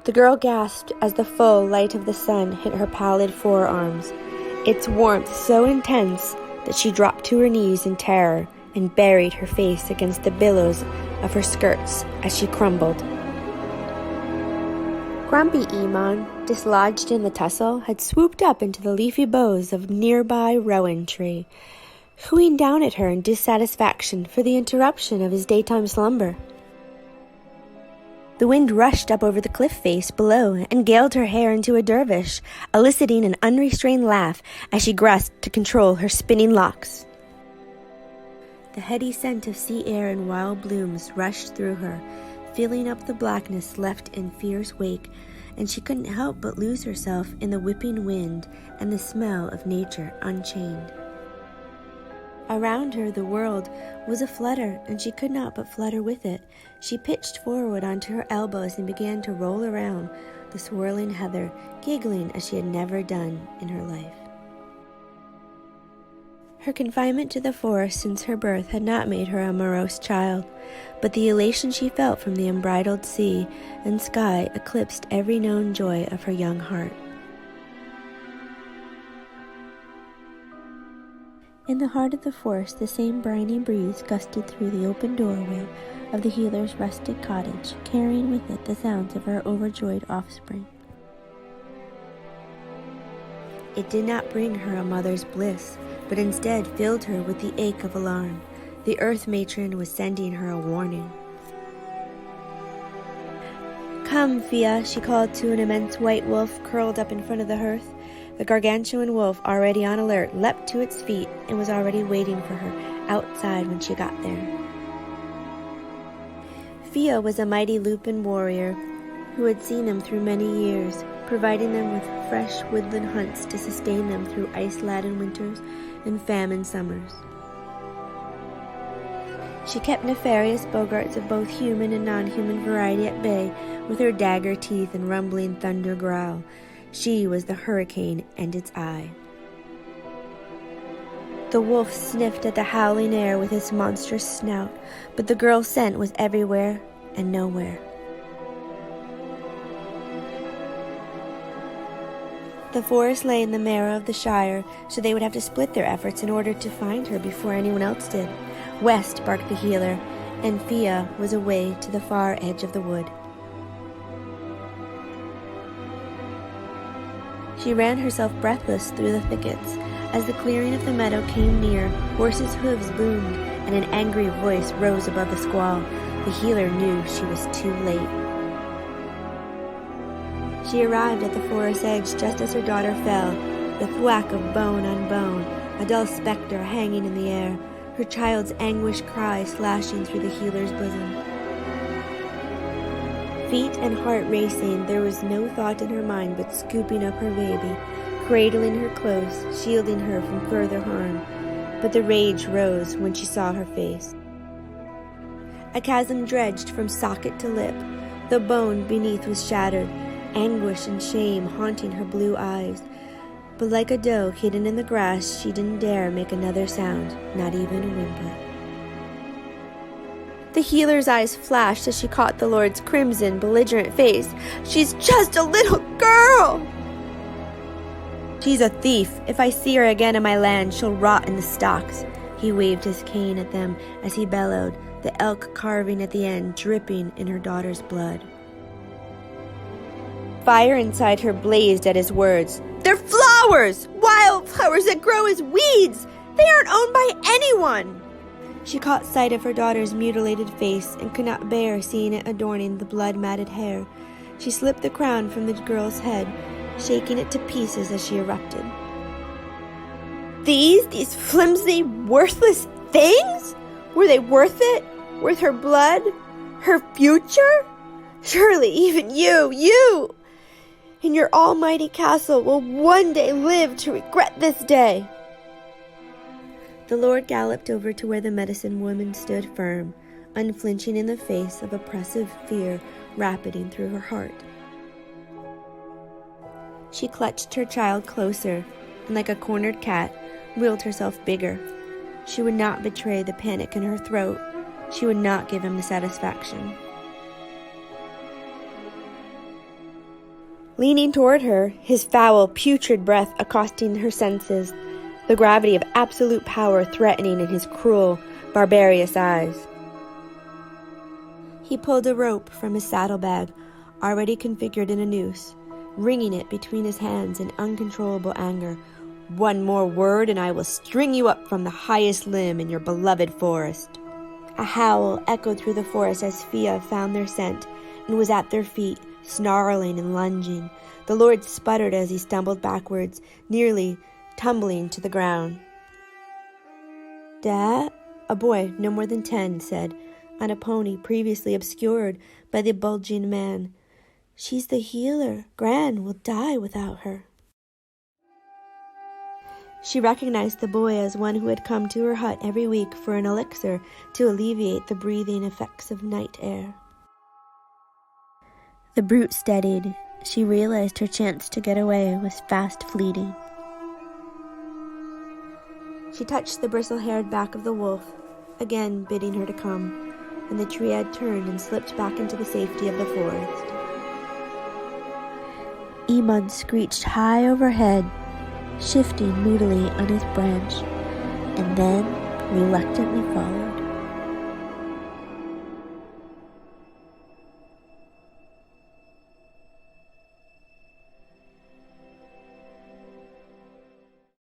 The girl gasped as the full light of the sun hit her pallid forearms, its warmth so intense that she dropped to her knees in terror and buried her face against the billows of her skirts as she crumbled. Grumpy Iman, dislodged in the tussle, had swooped up into the leafy boughs of a nearby rowan tree, cooing down at her in dissatisfaction for the interruption of his daytime slumber. The wind rushed up over the cliff face below and galed her hair into a dervish, eliciting an unrestrained laugh as she grasped to control her spinning locks. The heady scent of sea air and wild blooms rushed through her, filling up the blackness left in fierce wake, and she couldn't help but lose herself in the whipping wind and the smell of nature unchained. Around her the world was aflutter, and she could not but flutter with it. She pitched forward onto her elbows and began to roll around the swirling heather, giggling as she had never done in her life. Her confinement to the forest since her birth had not made her a morose child, but the elation she felt from the unbridled sea and sky eclipsed every known joy of her young heart. In the heart of the forest, the same briny breeze gusted through the open doorway of the healer's rustic cottage, carrying with it the sounds of her overjoyed offspring. It did not bring her a mother's bliss, but instead filled her with the ache of alarm. The earth matron was sending her a warning. "Come, Fia," she called to an immense white wolf curled up in front of the hearth. The gargantuan wolf, already on alert, leapt to its feet and was already waiting for her outside when she got there. Fia was a mighty lupin warrior who had seen them through many years, providing them with fresh woodland hunts to sustain them through ice-laden winters and famine summers. She kept nefarious bogarts of both human and non-human variety at bay with her dagger teeth and rumbling thunder growl. She was the hurricane and its eye. The wolf sniffed at the howling air with his monstrous snout, but the girl's scent was everywhere and nowhere. The forest lay in the marrow of the Shire, so they would have to split their efforts in order to find her before anyone else did. West, barked the healer, and Fia was away to the far edge of the wood. She ran herself breathless through the thickets. As the clearing of the meadow came near, horses' hooves boomed, and an angry voice rose above the squall. The healer knew she was too late. She arrived at the forest edge just as her daughter fell, the thwack of bone on bone, a dull spectre hanging in the air, her child's anguished cry slashing through the healer's bosom. Feet and heart racing, there was no thought in her mind but scooping up her baby, cradling her close, shielding her from further harm. But the rage rose when she saw her face. A chasm dredged from socket to lip. The bone beneath was shattered, anguish and shame haunting her blue eyes. But like a doe hidden in the grass, she didn't dare make another sound, not even a whimper. The healer's eyes flashed as she caught the Lord's crimson, belligerent face. "She's just a little girl!" "She's a thief. If I see her again in my land, she'll rot in the stocks." He waved his cane at them as he bellowed, the elk carving at the end dripping in her daughter's blood. Fire inside her blazed at his words. "They're flowers! Wildflowers that grow as weeds! They aren't owned by anyone!" She caught sight of her daughter's mutilated face and could not bear seeing it adorning the blood-matted hair. She slipped the crown from the girl's head, shaking it to pieces as she erupted. These flimsy, worthless things? Were they worth it? Worth her blood? Her future? Surely even you, in your almighty castle will one day live to regret this day. The Lord galloped over to where the medicine woman stood firm, unflinching in the face of oppressive fear rapiding through her heart. She clutched her child closer, and like a cornered cat, willed herself bigger. She would not betray the panic in her throat. She would not give him the satisfaction. Leaning toward her, his foul, putrid breath accosting her senses, the gravity of absolute power threatening in his cruel, barbarous eyes. He pulled a rope from his saddlebag, already configured in a noose, wringing it between his hands in uncontrollable anger. "One more word, and I will string you up from the highest limb in your beloved forest." A howl echoed through the forest as Fia found their scent and was at their feet, snarling and lunging. The Lord sputtered as he stumbled backwards, nearly tumbling to the ground. "Dad?" A boy, no more than 10, said, on a pony previously obscured by the bulging man. "She's the healer. Gran will die without her." She recognized the boy as one who had come to her hut every week for an elixir to alleviate the breathing effects of night air. The brute steadied. She realized her chance to get away was fast fleeting. She touched the bristle-haired back of the wolf, again bidding her to come, and the triad turned and slipped back into the safety of the forest. Iman screeched high overhead, shifting moodily on his branch, and then reluctantly followed.